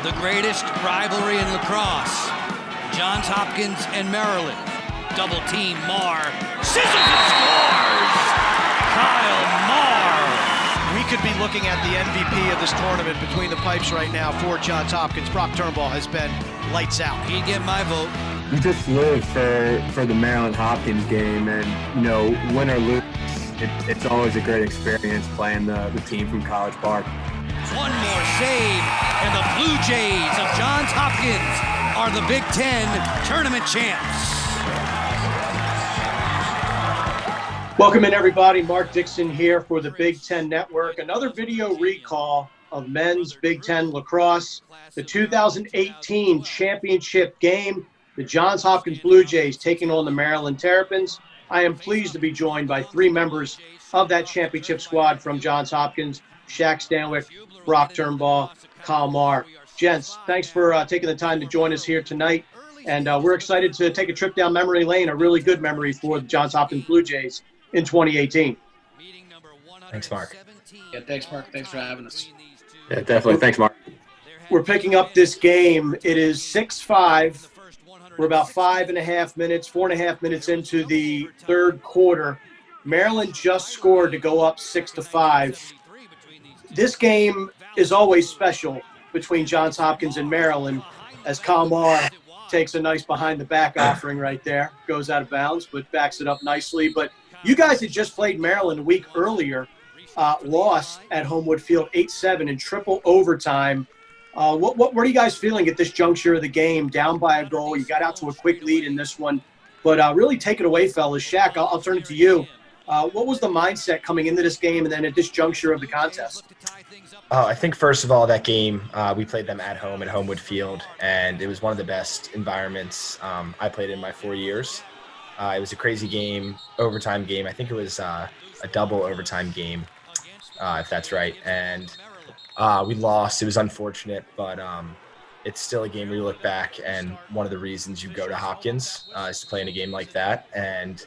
The greatest rivalry in lacrosse. Johns Hopkins and Maryland. Double team Marr. Scissors and scores! Kyle Marr. We could be looking at the MVP of this tournament between the pipes right now for Johns Hopkins. Brock Turnbaugh has been lights out. He'd get my vote. You just live for the Maryland Hopkins game, and win or lose, it's always a great experience playing the team from College Park. One more save, and the Blue Jays of Johns Hopkins are the Big Ten tournament champs. Welcome in, everybody. Mark Dixon here for the Big Ten Network. Another video recall of men's Big Ten lacrosse, the 2018 championship game, the Johns Hopkins Blue Jays taking on the Maryland Terrapins. I am pleased to be joined by three members of that championship squad from Johns Hopkins: Shack Stanwick, Brock Turnbaugh, Kyle Marr. Gents, thanks for taking the time to join us here tonight. And we're excited to take a trip down memory lane, a really good memory for the Johns Hopkins Blue Jays in 2018. Thanks, Mark. Yeah, thanks, Mark. Thanks for having us. Yeah, definitely. Thanks, Mark. We're picking up this game. It is 6-5. We're about 4.5 minutes into the third quarter. Maryland just scored to go up 6-5. This game is always special between Johns Hopkins and Maryland, as Kyle Marr takes a nice behind-the-back offering right there. Goes out of bounds, but backs it up nicely. But you guys had just played Maryland a week earlier, lost at Homewood Field 8-7 in triple overtime. What are you guys feeling at this juncture of the game? Down by a goal, you got out to a quick lead in this one, but really take it away, fellas. Shaq, I'll turn it to you. What was the mindset coming into this game and then at this juncture of the contest? I think, first of all, that game, we played them at home at Homewood Field, and it was one of the best environments I played in my 4 years. It was a crazy game, overtime game. I think it was a double overtime game, if that's right. And we lost. It was unfortunate, but it's still a game where you look back, and one of the reasons you go to Hopkins is to play in a game like that. And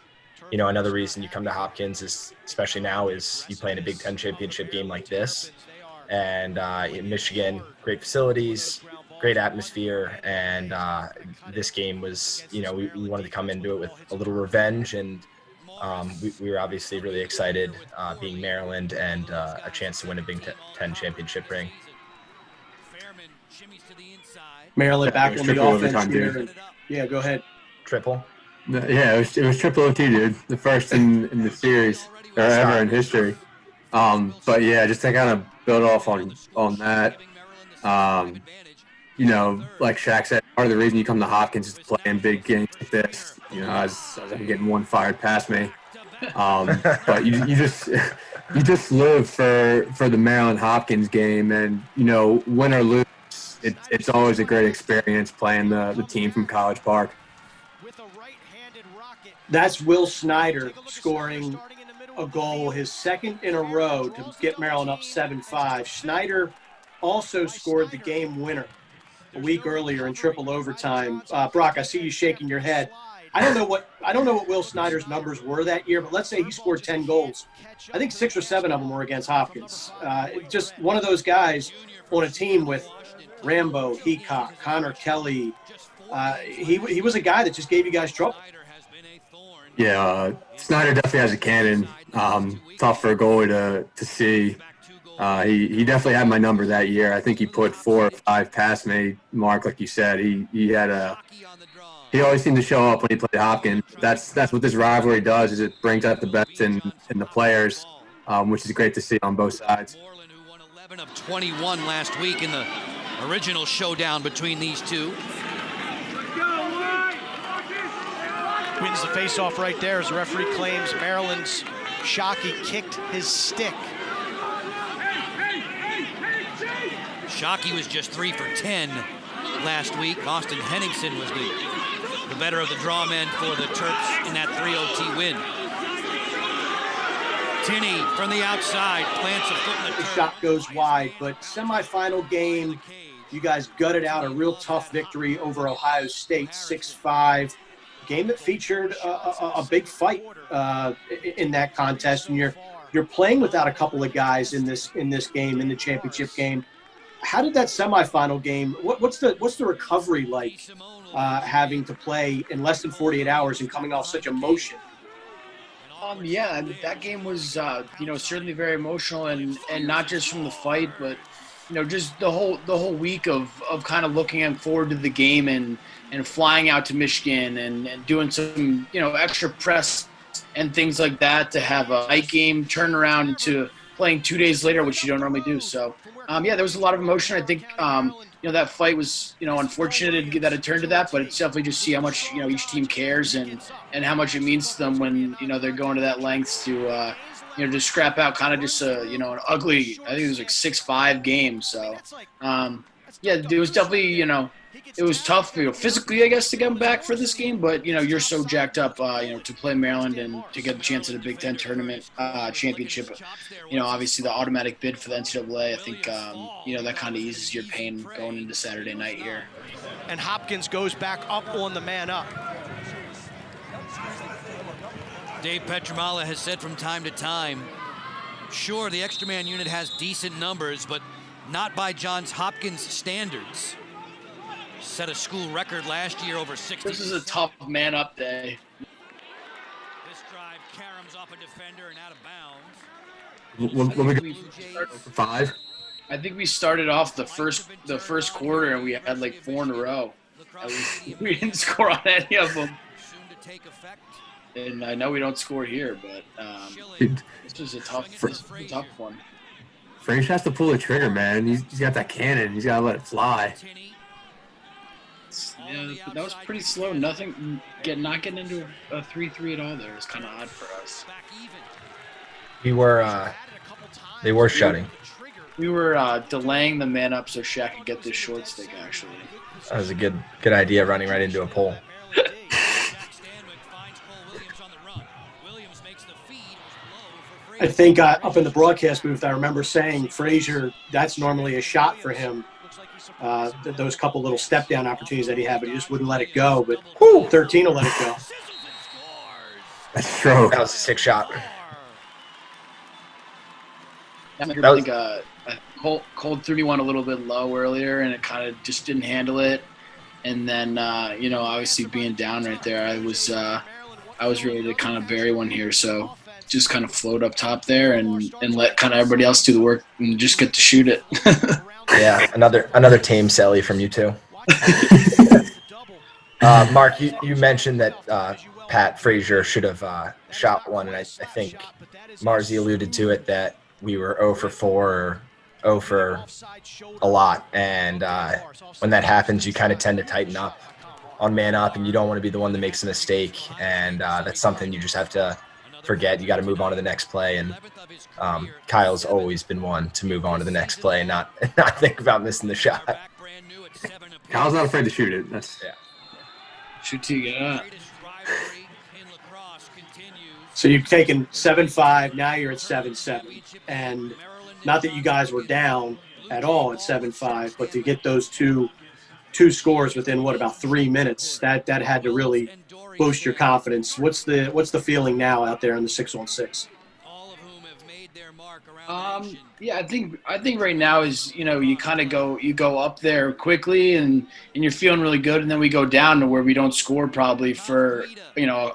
another reason you come to Hopkins is, especially now, is you play in a Big Ten championship game like this. And in Michigan, great facilities, great atmosphere. And this game was, we wanted to come into it with a little revenge. And we were obviously really excited being Maryland and a chance to win a Big Ten championship ring. Maryland back on the offense here. Dude. Yeah, go ahead. Triple? Yeah, it was triple OT, dude. The first in the series or ever in history. But yeah, just to kind of build off on that. Like Shaq said, part of the reason you come to Hopkins is to play in big games like this. As I'm getting one fired past me. But you just live for the Maryland Hopkins game, and win or lose, it's always a great experience playing the team from College Park. That's Will Snyder scoring a goal, his second in a row to get Maryland up 7-5. Snyder also scored the game winner a week earlier in triple overtime. Brock, I see you shaking your head. I don't know what Will Snyder's numbers were that year, but let's say he scored 10 goals. I think 6 or 7 of them were against Hopkins. Just one of those guys on a team with Rambo, Heacock, Connor Kelly. He was a guy that just gave you guys trouble. Yeah, Snyder definitely has a cannon. Tough for a goalie to see. He definitely had my number that year. I think he put 4 or 5 past me. Mark, like you said, he always seemed to show up when he played Hopkins. That's what this rivalry does, is it brings out the best in the players, which is great to see on both sides. Who won 11 of 21 last week in the original showdown between these two. Wins the faceoff right there as the referee claims Maryland's Shockey kicked his stick. Shockey was just 3 for 10 last week. Austin Henningsen was the better of the draw men for the Terps in that 3-0 win. Tinney from the outside plants a foot in the The shot goes wide, but semifinal game, you guys gutted out a real tough victory over Ohio State, 6-5. Game that featured a big fight in that contest, and you're playing without a couple of guys in this game, in the championship game. how did that semifinal game? What's the recovery like? Having to play in less than 48 hours and coming off such emotion. Yeah, I mean, that game was, certainly very emotional, and not just from the fight, but just the whole week of kind of looking forward to the game and flying out to Michigan and doing some extra press and things like that to have a night game turn around into playing 2 days later, which you don't normally do. So, there was a lot of emotion. I think that fight was unfortunate that it turned to that, but it's definitely just see how much each team cares and how much it means to them when they're going to that lengths to just scrap out kind of just an ugly, I think it was like 6-5 game. So it was definitely it was tough physically, I guess, to come back for this game, but you're so jacked up to play Maryland and to get a chance at a Big Ten tournament championship. Obviously the automatic bid for the NCAA, I think that kind of eases your pain going into Saturday night here. And Hopkins goes back up on the man up. Dave Petramala has said from time to time, sure, the extra man unit has decent numbers, but not by Johns Hopkins standards. Set a school record last year over 60. This is a tough man up day. This drive caroms off a defender and out of bounds. When we go 5? I think we started off the first quarter and we had like 4 in a row. We didn't score on any of them. And I know we don't score here, but this was a tough one. Frazier has to pull the trigger, man. He's got that cannon. He's got to let it fly. Yeah, but that was pretty slow. Not getting into a 3-3 at all there is kind of odd for us. They were shutting. We were delaying the man up so Shack could get this short stick, actually. That was a good idea, running right into a pole. I think up in the broadcast booth, I remember saying Frazier, that's normally a shot for him. Those couple little step-down opportunities that he had, but he just wouldn't let it go. But 13 will let it go. That's true. That was a sick shot. Cold threw me one a little bit low earlier, and it kind of just didn't handle it. And then, obviously being down right there, I was ready to kind of bury one here. So just kind of float up top there and let kind of everybody else do the work and just get to shoot it. Yeah, another tame Selly from you too. Mark, you mentioned that Pat Frazier should have shot one, and I think Marzi alluded to it that we were 0 for 4 or 0 for a lot, and when that happens, you kind of tend to tighten up on man up, and you don't want to be the one that makes a mistake, and that's something you just have to forget. You got to move on to the next play, and Kyle's always been one to move on to the next play and not think about missing the shot. Kyle's not afraid to shoot it. Shoot till you get up. So you've taken 7-5, now you're at 7-7. And not that you guys were down at all at 7-5, but to get those two scores within, about 3 minutes, that had to really boost your confidence. What's the feeling now out there in the 6-on-6? I think right now is you kind of go up there quickly and you're feeling really good, and then we go down to where we don't score probably for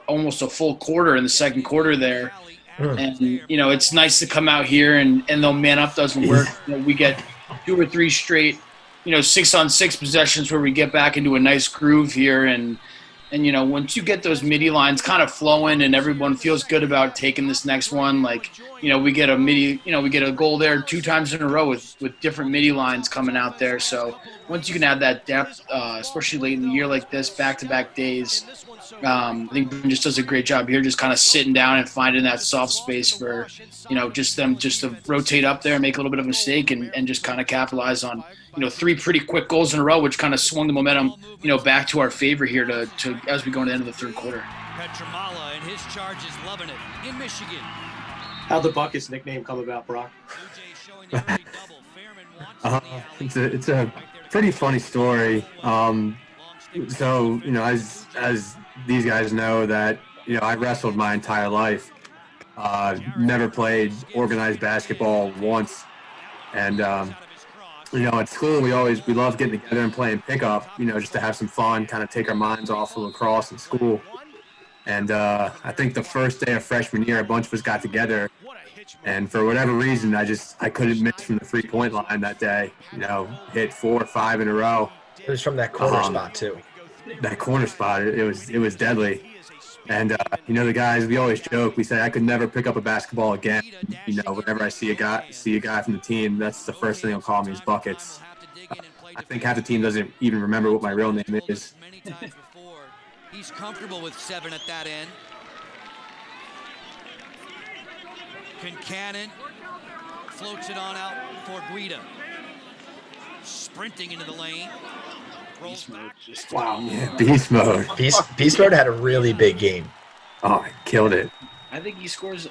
almost a full quarter in the second quarter there. And it's nice to come out here and though man up doesn't work, we get 2 or 3 straight 6-on-6 possessions where we get back into a nice groove here, and once you get those midi lines kind of flowing and everyone feels good about taking this next one, like, we get a midi, we get a goal there 2 times in a row with different midi lines coming out there. So once you can add that depth, especially late in the year like this, back-to-back days, I think Ben just does a great job here, just kind of sitting down and finding that soft space for, just them just to rotate up there and make a little bit of a mistake and just kind of capitalize on, 3 pretty quick goals in a row, which kind of swung the momentum, back to our favor here to as we go into the end of the third quarter. Petramala and his charges loving it in Michigan. How'd the Buckets nickname come about, Brock? It's a pretty funny story. So, as these guys know that, I wrestled my entire life. Never played organized basketball once. And At school we love getting together and playing pickup, just to have some fun, kind of take our minds off of lacrosse in school. And I think the first day of freshman year, a bunch of us got together, and for whatever reason, I couldn't miss from the 3-point line that day. Hit 4 or 5 in a row. It was from that corner spot too. That corner spot, it was deadly. And the guys, we always joke. We say I could never pick up a basketball again. Whenever I see a guy from the team, that's the first thing they'll call me is Buckets. I think half the team doesn't even remember what my real name is. He's comfortable with 7 at that end. Concannon floats it on out for Guida. Sprinting into the lane. Rolls back. Wow. Yeah, beast mode. Beast mode had a really big game. Oh, he killed it. I think he scores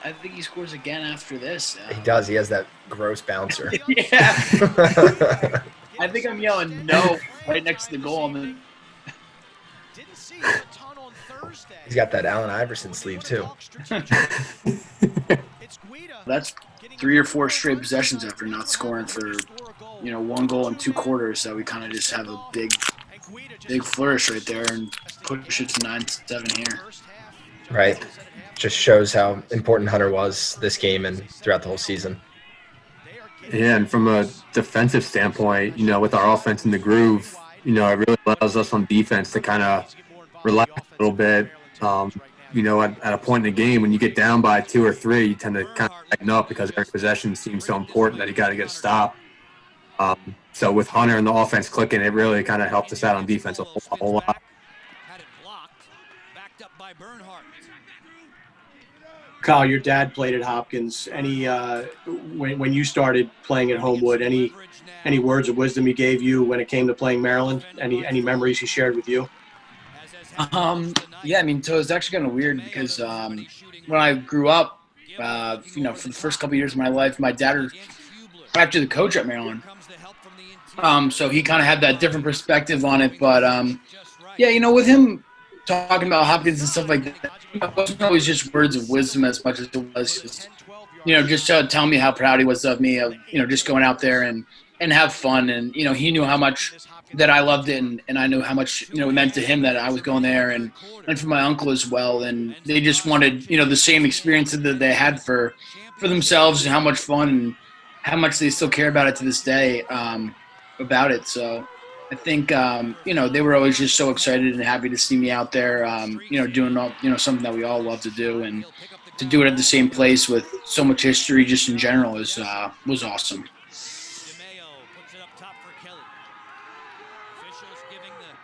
again after this. He does. He has that gross bouncer. Yeah. I think I'm yelling no right next to the goal. He's got that Allen Iverson sleeve too. That's 3 or 4 straight possessions after not scoring for 1 goal in 2 quarters. So we kind of just have a big flourish right there and push it to 9-7 here. Right. Just shows how important Hunter was this game and throughout the whole season. Yeah, and from a defensive standpoint, with our offense in the groove, it really allows us on defense to kind of relax a little bit. At a point in the game when you get down by 2 or 3, you tend to kind of tighten up because every possession seems so important that you got to get stopped. So with Hunter and the offense clicking, it really kind of helped us out on defense a whole lot. Had it blocked, backed up by Bernhardt. Kyle, your dad played at Hopkins. Any when you started playing at Homewood, any words of wisdom he gave you when it came to playing Maryland? Any memories he shared with you? Yeah, so it's actually kind of weird because when I grew up, for the first couple of years of my life, my dad was actually the coach at Maryland. So he kind of had that different perspective on it. But, with him talking about Hopkins and stuff like that, it wasn't always just words of wisdom as much as it was just, just to tell me how proud he was of me, of, just going out there and have fun. And, he knew how much that I loved it, and I knew how much, it meant to him that I was going there, and for my uncle as well. And they just wanted, the same experience that they had for themselves, and how much fun and how much they still care about it to this day about it. So I think, they were always just so excited and happy to see me out there, doing all, something that we all love to do, and to do it at the same place with so much history just in general was awesome.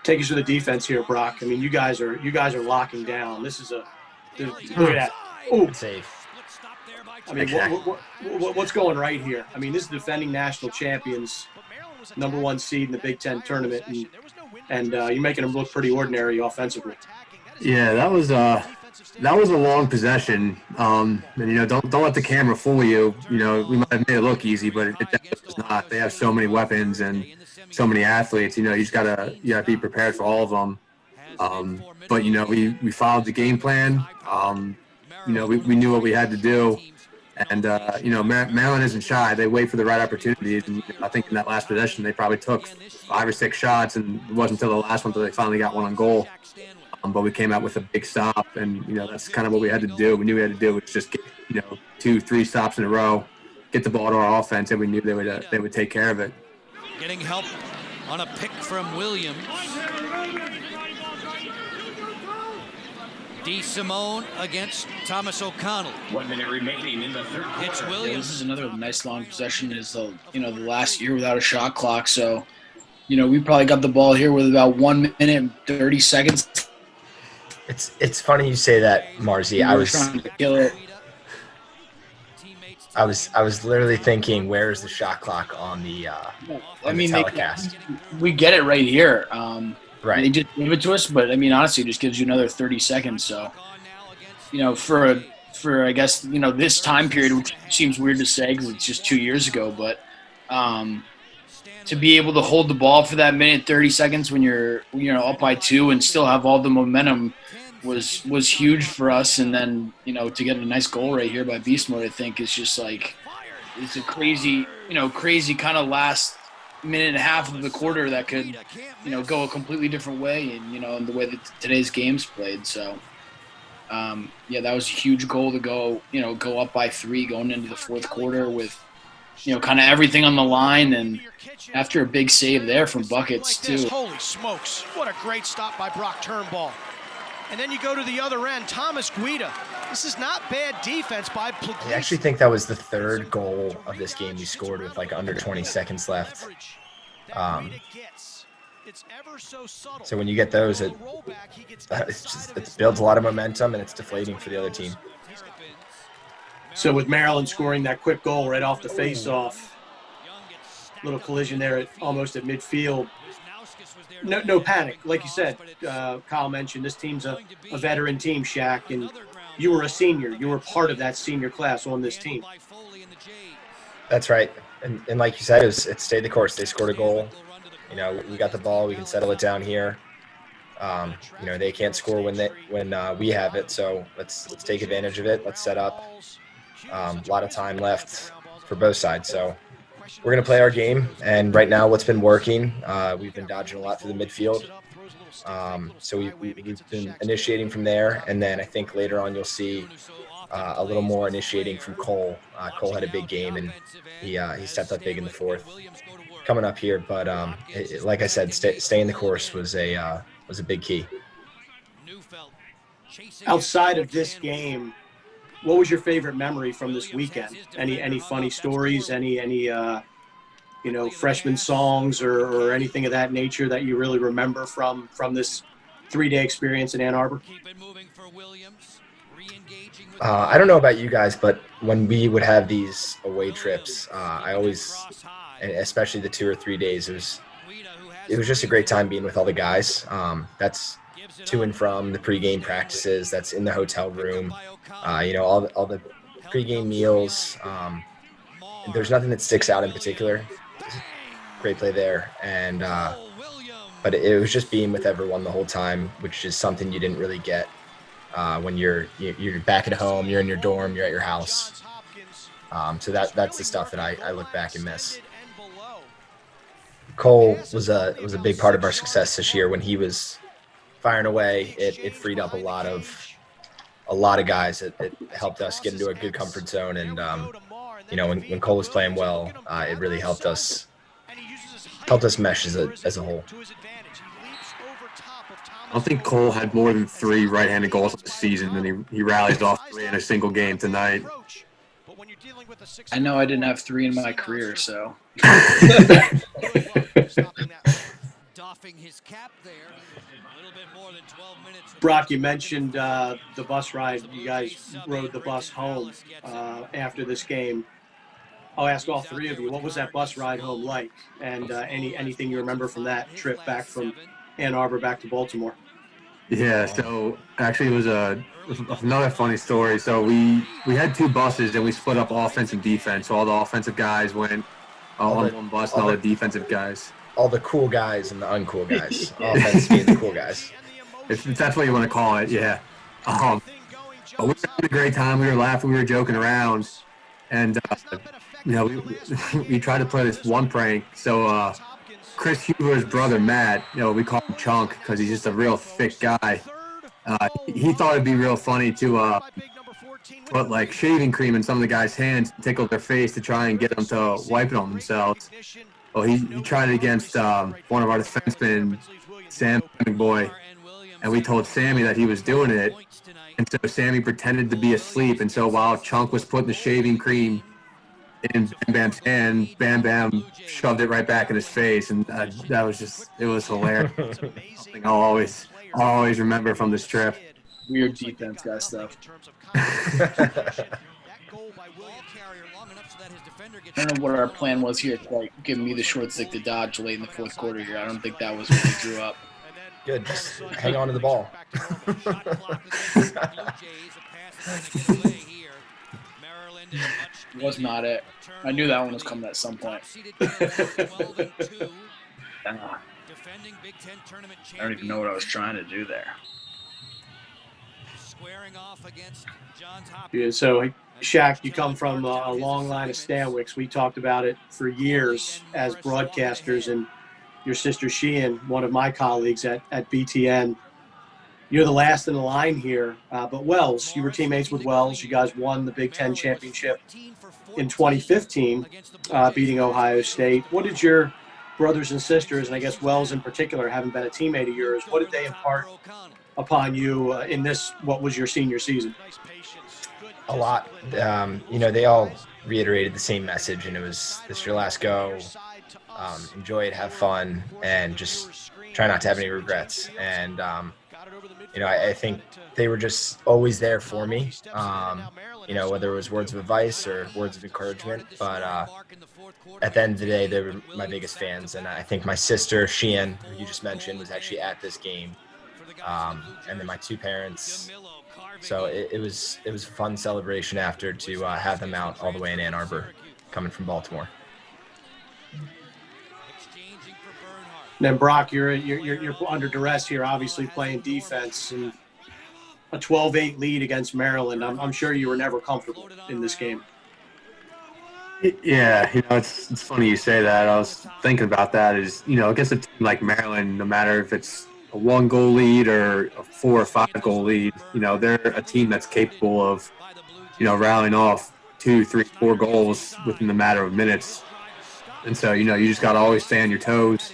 Take us to the defense here, Brock. You guys are locking down. This is look at that. Oh, safe. What's going right here? This is defending national champions, #1 seed in the Big Ten tournament, and you're making them look pretty ordinary offensively. Yeah, that was a long possession. And don't let the camera fool you. We might have made it look easy, but it definitely was not. They have so many weapons and so many athletes. You just gotta be prepared for all of them. But we followed the game plan. We knew what we had to do. And Maryland isn't shy. They wait for the right opportunities. And I think in that last possession, they probably took 5 or 6 shots, and it wasn't until the last one until they finally got one on goal. But we came out with a big stop, and that's kind of what we had to do. We knew we had to do was just get 2-3 stops in a row, get the ball to our offense, and we knew they would take care of it. Getting help on a pick from Williams. DeSimone against Thomas O'Connell. 1 minute remaining in the third quarter. It's Williams. Yeah, this is another nice long possession. Is the last year without a shot clock, so we probably got the ball here with about 1 minute and 30 seconds. It's funny you say that, Marzi. I was trying to kill it. I was literally thinking, where is the shot clock on the telecast? We get it right here. Right. They just give it to us, but honestly, it just gives you another 30 seconds. So, for I guess this time period, which seems weird to say because it's just 2 years ago, but to be able to hold the ball for that minute 30 seconds when you're up by 2 and still have all the momentum was huge for us. And then to get a nice goal right here by Beast Mode, I think is just like it's a crazy kind of last minute and a half of the quarter that could, go a completely different way, and in the way that today's game's played. So, that was a huge goal to go up by 3 going into the fourth quarter with, kind of everything on the line, and after a big save there from Buckets too. Holy smokes! What a great stop by Brock Turnbaugh. And then you go to the other end, Thomas Guida. This is not bad defense by Puglisi. I actually think that was the 3rd goal of this game we scored with like under 20 seconds left. So when you get those, it builds a lot of momentum, and it's deflating for the other team. So with Maryland scoring that quick goal right off the face-off, little collision there almost at midfield. No panic. Like you said, Kyle mentioned, this team's a veteran team, Shack, and you were a senior. You were part of that senior class on this team. That's right. And like you said, it stayed the course. They scored a goal. We got the ball. We can settle it down here. They can't score when we have it, so let's take advantage of it. Let's set up. A lot of time left for both sides, so we're going to play our game. And right now what's been working, we've been dodging a lot through the midfield. So we've been initiating from there, and then I think later on you'll see a little more initiating from Cole. Cole had a big game, and he stepped up big in the fourth coming up here. But like I said, staying the course was a big key. Outside of this game, what was your favorite memory from this weekend? Any funny stories? Any freshman songs or anything of that nature that you really remember from this 3-day experience in Ann Arbor? I don't know about you guys, but when we would have these away trips, I always, and especially the 2 or 3 days, it was just a great time being with all the guys. That's to and from the pregame practices. That's in the hotel room. All the pregame meals. There's nothing that sticks out in particular. Great play there, and but it was just being with everyone the whole time, which is something you didn't really get when you're back at home, you're in your dorm, you're at your house. So that's the stuff that I look back and miss. Cole was a big part of our success this year. When he was firing away, it freed up a lot of guys. It helped us get into a good comfort zone, and when Cole was playing well, it really helped us mesh as a whole. I don't think Cole had more than 3 right-handed goals this season, and he rallies off 3 in a single game tonight. I know I didn't have 3 in my career, so. Brock, you mentioned the bus ride. You guys rode the bus home after this game. I'll ask all 3 of you, what was that bus ride home like? And anything you remember from that trip back from Ann Arbor back to Baltimore? Yeah, so actually it was another funny story. So we had 2 buses, and we split up offense and defense. So all the offensive guys went on one bus, and all the defensive guys. All the cool guys and the uncool guys. Offense being the cool guys. If that's what you want to call it, yeah. But we were having a great time. We were laughing. We were joking around. And, we tried to play this one prank. So Chris Huber's brother, Matt, we call him Chunk because he's just a real thick guy. He thought it'd be real funny to put, like, shaving cream in some of the guys' hands, tickle their face to try and get them to wipe it on themselves. Well, he tried it against one of our defensemen, Sam Boy, and we told Sammy that he was doing it, and so Sammy pretended to be asleep, and so while Chunk was putting the shaving cream in Bam Bam's hand, Bam Bam shoved it right back in his face, and that was it was hilarious. Something I'll always remember from this trip. Weird defense guy stuff. I don't know what our plan was here, like giving me the short stick to dodge late in the fourth quarter here. I don't think that was what we drew up. Good. Just hang on to the ball. Was not it. I knew that one was coming at some point. I don't even know what I was trying to do there. Yeah, so, Shack, you come from a long line of Stanwicks. We talked about it for years as broadcasters, and your sister Sheehan, one of my colleagues at BTN. You're the last in the line here. But Wells, you were teammates with Wells. You guys won the Big Ten championship in 2015, beating Ohio State. What did your brothers and sisters, and I guess Wells in particular, having been a teammate of yours, what did they impart upon you in this, what was your senior season? A lot. They all reiterated the same message, and it was, this is your last go. Enjoy it, have fun, and just try not to have any regrets. And, I think they were just always there for me, whether it was words of advice or words of encouragement. But at the end of the day, they were my biggest fans. And I think my sister, Sheehan, who you just mentioned, was actually at this game. And then my two parents. So it was a fun celebration after to have them out all the way in Ann Arbor, coming from Baltimore. And then Brock, you're under duress here, obviously playing defense, and a 12-8 lead against Maryland. I'm sure you were never comfortable in this game. Yeah, it's funny you say that. I was thinking about that. Against a team like Maryland, no matter if it's a 1-goal lead or a 4 or 5-goal lead, they're a team that's capable of, rallying off 2, 3, 4 goals within the matter of minutes. And so, you just got to always stay on your toes.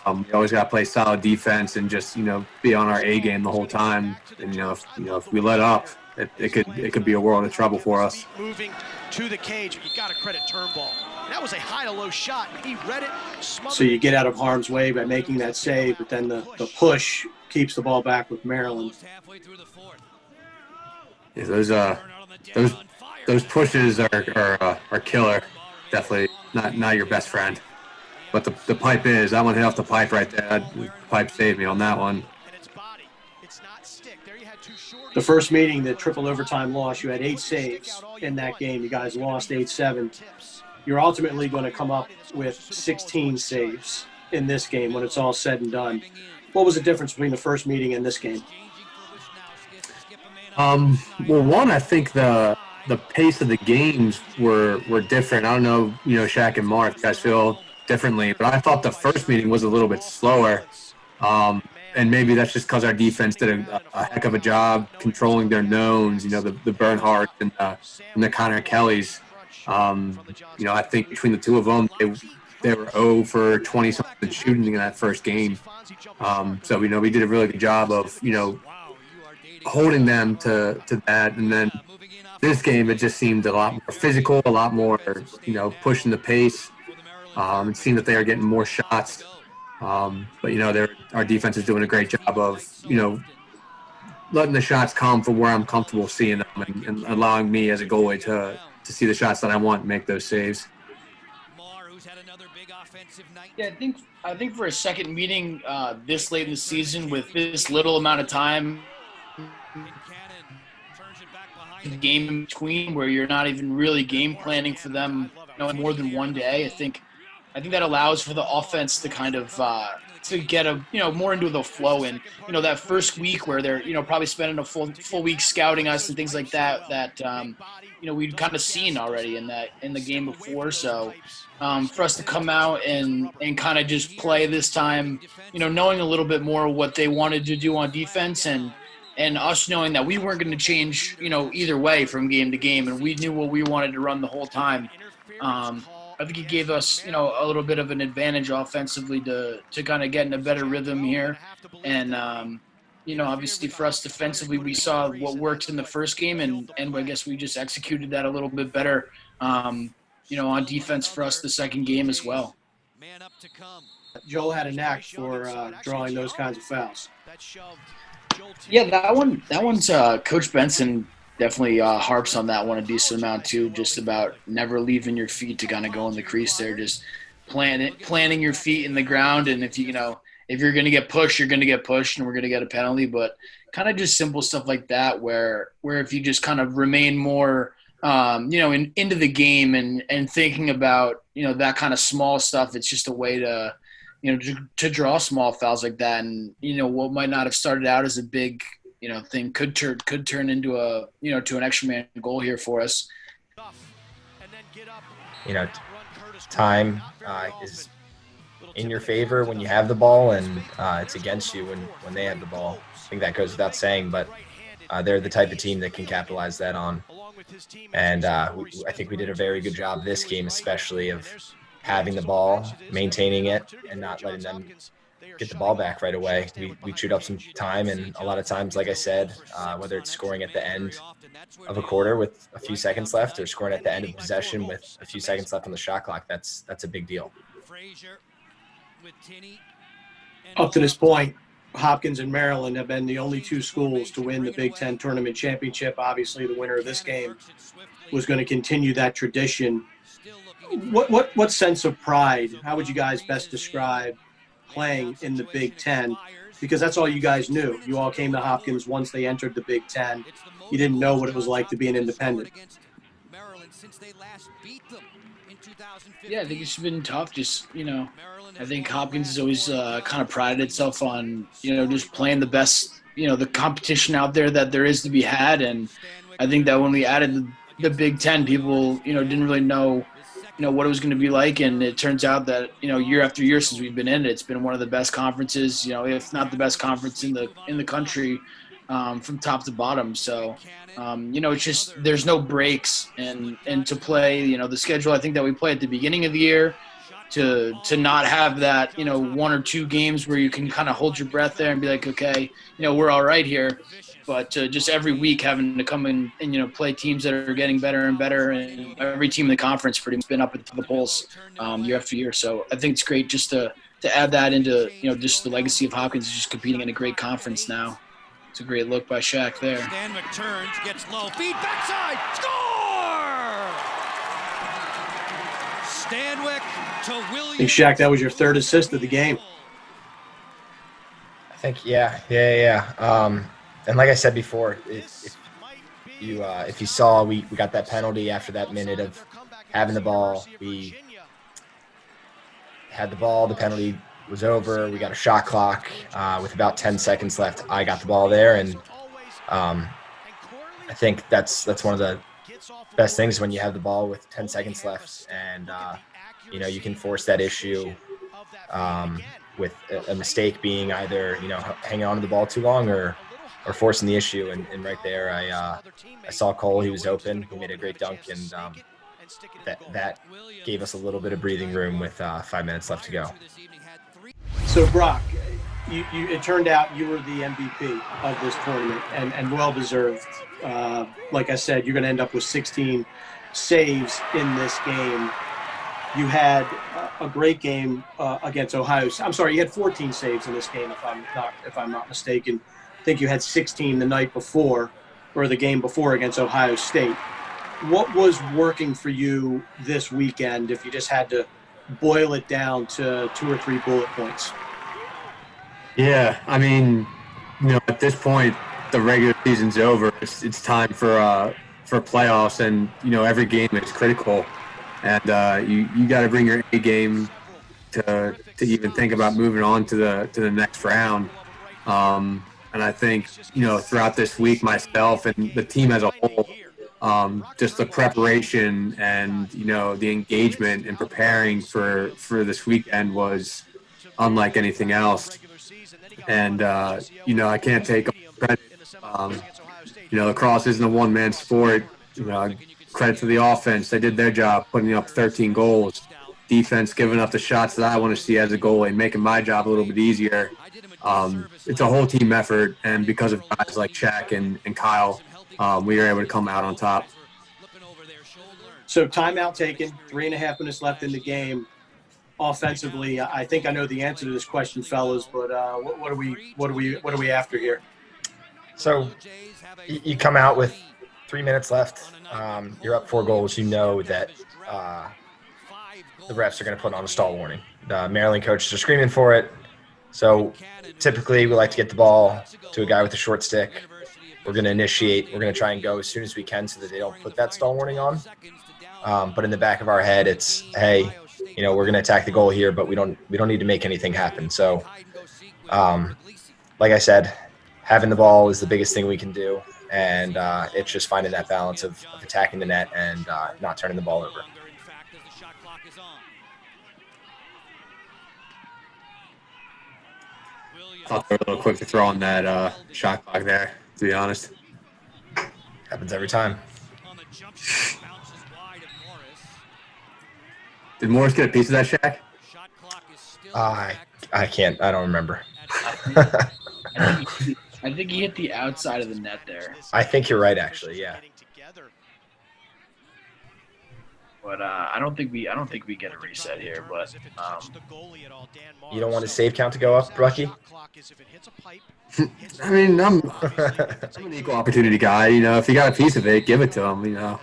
You always got to play solid defense and just, be on our A game the whole time. And, if we let up, it could be a world of trouble for us. Moving to the cage, you got to credit Turnbaugh. That was a high-to-low shot. He read it. So you get out of harm's way by making that save, but then the push keeps the ball back with Maryland. Yeah, those pushes are killer. Definitely not your best friend. But the pipe is. That one hit off the pipe right there. The pipe saved me on that one. The first meeting, the triple overtime loss, you had 8 saves in that game. You guys lost 8-7. You're ultimately going to come up with 16 saves in this game when it's all said and done. What was the difference between the first meeting and this game? Well, one, I think the pace of the games were different. I don't know, Shack and Marr, if you guys feel differently, but I thought the first meeting was a little bit slower. And maybe that's just because our defense did a heck of a job controlling their knowns, the Bernhardt and the Connor Kellys. I think between the two of them, they were 0 for 20-something shooting in that first game. So, we did a really good job of, holding them to that. And then this game, it just seemed a lot more physical, a lot more, pushing the pace. It seemed that they are getting more shots. But, our defense is doing a great job of, letting the shots come from where I'm comfortable seeing them and allowing me as a goalie to see the shots that I want and make those saves. Yeah, I think for a second meeting this late in the season with this little amount of time, the game in between where you're not even really game planning for them more than one day, I think that allows for the offense to kind of to get more into the flow. And that first week where they're probably spending a full week scouting us and things like that we'd kind of seen already in the game before. So for us to come out and kind of just play this time, knowing a little bit more what they wanted to do on defense and us knowing that we weren't going to change either way from game to game, and we knew what we wanted to run the whole time. I think it gave us, a little bit of an advantage offensively to kind of get in a better rhythm here. And, obviously for us defensively, we saw what worked in the first game, and I guess we just executed that a little bit better, on defense for us the second game as well. Joel had a knack for drawing those kinds of fouls. Yeah, that one's Coach Benson definitely harps on that one a decent amount too, just about never leaving your feet to kind of go in the crease there, just planting your feet in the ground. And if if you're going to get pushed, you're going to get pushed and we're going to get a penalty. But kind of just simple stuff like that where if you just kind of remain more, into the game and thinking about, that kind of small stuff, it's just a way to, to draw small fouls like that. And, what might not have started out as a big thing could turn into to an extra man goal here for us. Time is in your favor when you have the ball, and it's against you when they have the ball. I think that goes without saying, but they're the type of team that can capitalize that on. And I think we did a very good job this game, especially of having the ball, maintaining it, and not letting them get the ball back right away. We chewed up some time, and a lot of times, like I said, whether it's scoring at the end of a quarter with a few seconds left or scoring at the end of possession with a few seconds left on the shot clock, that's a big deal. Up to this point, Hopkins and Maryland have been the only two schools to win the Big Ten tournament championship. Obviously, the winner of this game was going to continue that tradition. What sense of pride, how would you guys best describe playing in the Big Ten? Because that's all you guys knew. You all came to Hopkins once they entered the Big Ten. You didn't know what it was like to be an independent. Yeah, I think it's been tough. Just, I think Hopkins has always kind of prided itself on, just playing the best, the competition out there that there is to be had. And I think that when we added the Big Ten, people, didn't really know, what it was going to be like. And it turns out that, year after year since we've been in it, it's been one of the best conferences, if not the best conference in the country, from top to bottom. So, it's just there's no breaks, and to play, the schedule I think that we play at the beginning of the year, to not have that, one or two games where you can kind of hold your breath there and be like, okay, we're all right here. But just every week having to come in and, play teams that are getting better and better, and every team in the conference pretty much been up at the polls year after year. So I think it's great just to add that into, just the legacy of Hopkins is just competing in a great conference now. It's a great look by Shack there. Stanwick turns, gets low, feed backside, score! Stanwick to Williams. I think, Shack, that was your third assist of the game. I think, yeah. And like I said before, if you saw, we got that penalty after that minute of having the ball. We had the ball, the penalty was over. We got a shot clock with about 10 seconds left. I got the ball there, and I think that's one of the best things when you have the ball with 10 seconds left, and you can force that issue with a mistake being either hanging on to the ball too long or forcing the issue. And right there, I saw Cole. He was open. He made a great dunk, and that gave us a little bit of breathing room with 5 minutes left to go. So, Brock, it turned out you were the MVP of this tournament, and well-deserved. Like I said, you're going to end up with 16 saves in this game. You had a great game against Ohio. I'm sorry, you had 14 saves in this game, if I'm not mistaken. I think you had 16 the night before, or the game before against Ohio State. What was working for you this weekend if you just had to boil it down to 2 or 3 bullet points? Yeah, I mean, at this point, the regular season's over. It's time for playoffs, and every game is critical, and you got to bring your A game to even think about moving on to the next round. And I think throughout this week, myself and the team as a whole, just the preparation and the engagement and preparing for this weekend was unlike anything else. And I can't take credit. Lacrosse isn't a one-man sport. Credit to the offense; they did their job, putting up 13 goals. Defense giving up the shots that I want to see as a goalie, making my job a little bit easier. It's a whole team effort, and because of guys like Shack and Kyle, we were able to come out on top. So timeout taken, 3.5 minutes left in the game. Offensively, I think I know the answer to this question, fellas, but what are we after here? So you come out with 3 minutes left. You're up 4 goals. You know that the refs are going to put on a stall warning. The Maryland coaches are screaming for it. So typically we like to get the ball to a guy with a short stick. We're going to initiate. We're going to try and go as soon as we can so that they don't put that stall warning on. But in the back of our head, it's, hey, we're going to attack the goal here, but we don't need to make anything happen. So, like I said, having the ball is the biggest thing we can do. And it's just finding that balance of attacking the net and not turning the ball over. Thought they were a little quick to throw on that shot clock there, to be honest. Happens every time. Did Morris get a piece of that, Shack? I can't. I don't remember. I think he hit the outside of the net there. I think you're right, actually. Yeah. But I don't think we get a reset here. But you don't want his save count to go up, Brucky? I mean, I'm an equal opportunity guy. You know, if you got a piece of it, give it to him. You know.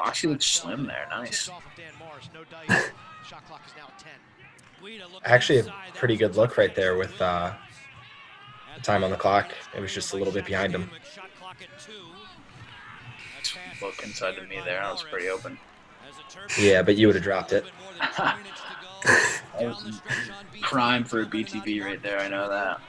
Actually looks slim there. Nice. Actually, a pretty good look right there with the time on the clock. It was just a little bit behind him. Look inside to me there. I was pretty open. Yeah, but you would have dropped it. Prime for a BTB right there. I know that.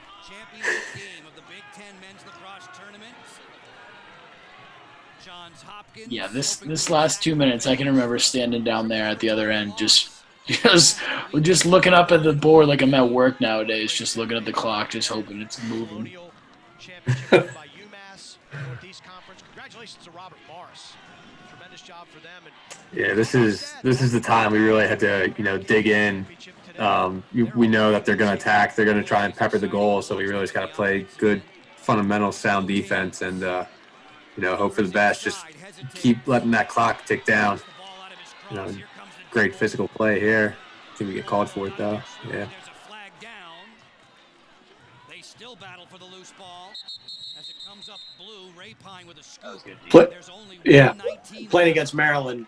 Yeah, this last 2 minutes, I can remember standing down there at the other end, just looking up at the board like I'm at work nowadays, just looking at the clock, just hoping it's moving. Yeah, this is the time we really had to dig in. We know that they're going to attack, they're going to try and pepper the goal, so we really just got to play good, fundamental, sound defense, and hope for the best. Just keep letting that clock tick down. Great physical play here. I think we get called for it though. Yeah. They still battle for the loose ball as it comes up blue. Ray Pine with a scoop. Playing against Maryland,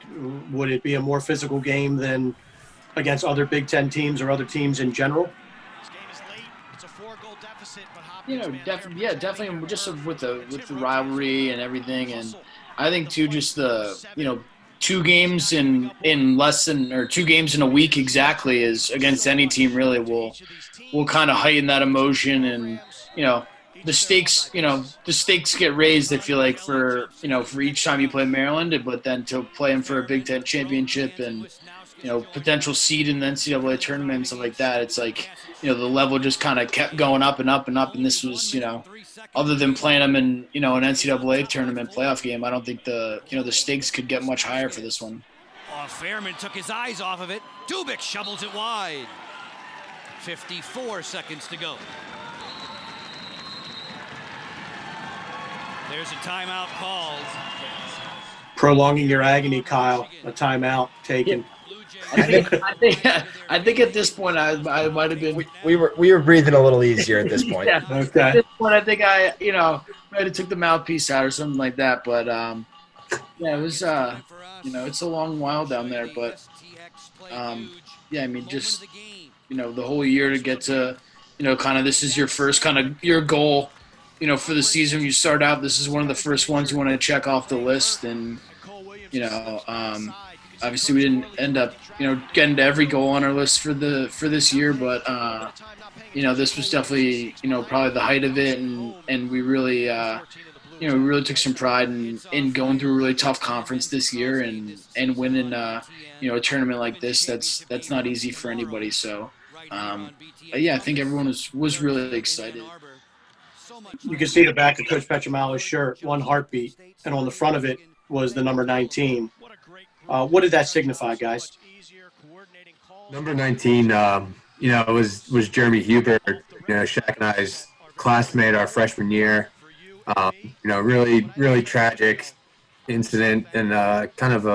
would it be a more physical game than against other Big Ten teams or other teams in general? Definitely. Just with the rivalry and everything, and I think too, just the 2 games in less than, or 2 games in a week exactly is against any team really will kind of heighten that emotion, and the stakes get raised. I feel like for each time you play Maryland, but then to play them for a Big Ten championship and potential seed in the NCAA tournament and stuff like that, it's like the level just kind of kept going up and up and up, and this was other than playing them in an NCAA tournament playoff game, I don't think the stakes could get much higher for this one. Oh, Fairman took his eyes off of it. Dubik shovels it wide. 54 seconds to go. There's a timeout called. Prolonging your agony, Kyle. A timeout taken. I think at this point I might have been. We were breathing a little easier at this point. Yeah. Okay. At this point, I think I might have took the mouthpiece out or something like that. But it was it's a long while down there. But just the whole year to get to kind of this is your first kind of your goal. For the season, you start out. This is one of the first ones you want to check off the list, and obviously we didn't end up getting to every goal on our list for this year, but this was definitely probably the height of it, and we really we really took some pride in going through a really tough conference this year and winning a tournament like this. That's not easy for anybody. So I think everyone was really excited. You can see the back of Coach Petramala's shirt, one heartbeat, and on the front of it was the number 19. What did that signify, guys? Number 19, was Jeremy Hubert, Shack and I's classmate our freshman year. Really, really tragic incident and kind of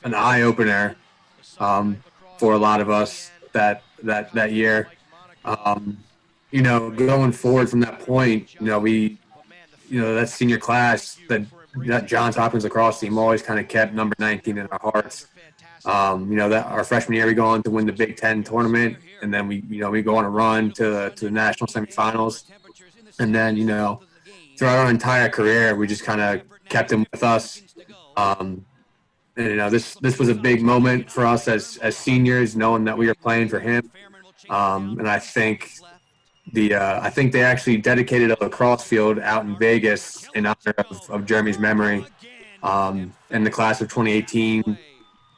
an eye-opener for a lot of us that year. Going forward from that point, that senior class, that Johns Hopkins lacrosse team always kind of kept number 19 in our hearts. That our freshman year we go on to win the Big Ten tournament, and then we go on a run to the national semifinals, and then throughout our entire career we just kind of kept him with us. This was a big moment for us as seniors, knowing that we were playing for him, and I think I think they actually dedicated a lacrosse field out in Vegas in honor of Jeremy's memory. And the class of 2018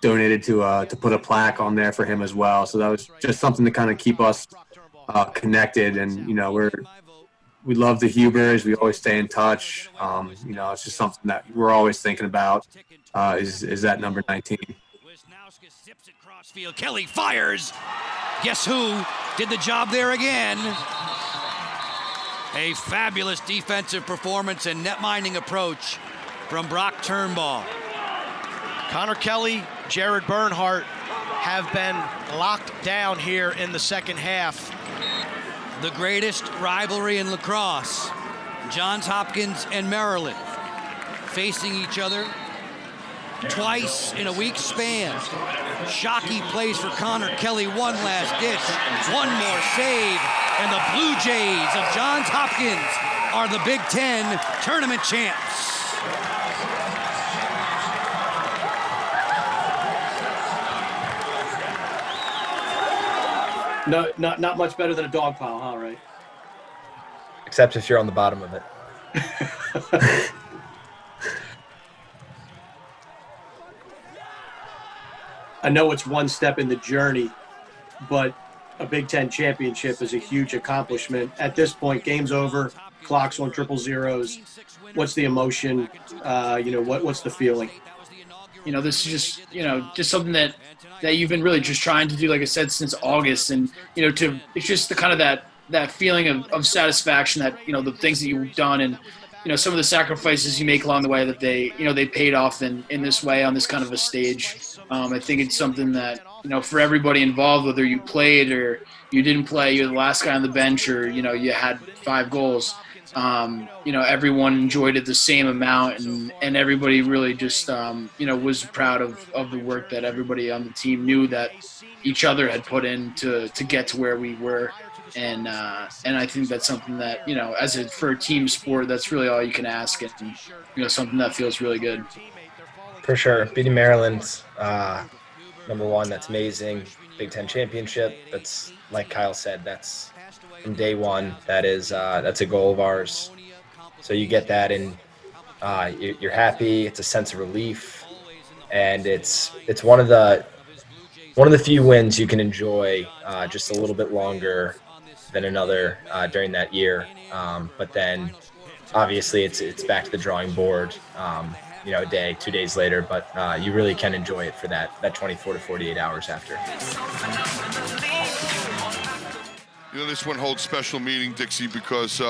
donated to put a plaque on there for him as well. So that was just something to kind of keep us connected. And, we love the Hubers. We always stay in touch. It's just something that we're always thinking about is that number 19. Zips it crossfield. Kelly fires. Guess who did the job there again? A fabulous defensive performance and net-minding approach from Brock Turnbaugh. Connor Kelly, Jared Bernhardt have been locked down here in the second half. The greatest rivalry in lacrosse, Johns Hopkins and Maryland, facing each other twice in a week's span. Shockey plays for Connor Kelly, one last ditch, one more save, and the Blue Jays of Johns Hopkins are the Big Ten tournament champs. No, not much better than a dog pile, huh, right? Except if you're on the bottom of it. I know it's one step in the journey, but a Big Ten championship is a huge accomplishment. At this point, game's over, clock's on 000. What's the emotion? What's the feeling? This is just something that you've been really just trying to do, like I said, since August. And, it's just the kind of that feeling of satisfaction that, the things that you've done and, some of the sacrifices you make along the way that they paid off in this way on this kind of a stage. I think it's something that, for everybody involved, whether you played or you didn't play, you're the last guy on the bench or, you had 5 goals. Everyone enjoyed it the same amount and everybody really just, was proud of the work that everybody on the team knew that each other had put in to get to where we were. And I think that's something that, for a team sport, that's really all you can ask. And, something that feels really good. For sure. Beating Maryland, number one, that's amazing. Big Ten championship. That's, like Kyle said, that's from day one. That's a goal of ours. So you get that and you're happy. It's a sense of relief. And it's one of the few wins you can enjoy just a little bit longer than another during that year. But then obviously it's back to the drawing board, a day, 2 days later, but you really can enjoy it for that 24 to 48 hours after. This one holds special meaning, Dixie, because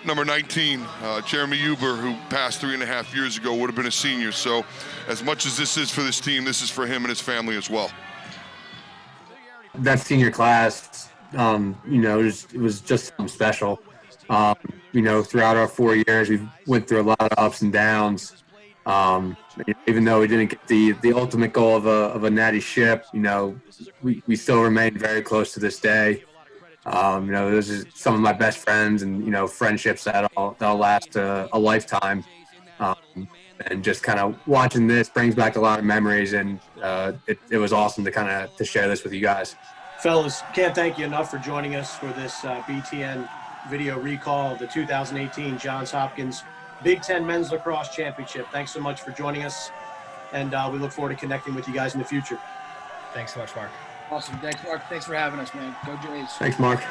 number 19, Jeremy Huber, who passed 3.5 years ago, would have been a senior. So as much as this is for this team, this is for him and his family as well. That senior class, it was just something special. Throughout our 4 years, we went through a lot of ups and downs. Even though we didn't get the ultimate goal of a natty ship, we still remain very close to this day. Those are some of my best friends and, friendships that'll last a lifetime. And just kind of watching this brings back a lot of memories, and it was awesome to share this with you guys. Fellas, can't thank you enough for joining us for this BTN video recall of the 2018 Johns Hopkins Big Ten Men's Lacrosse Championship. Thanks so much for joining us, and we look forward to connecting with you guys in the future. Thanks so much, Mark. Awesome. Thanks, Mark. Thanks for having us, man. Go Jays. Thanks, Mark.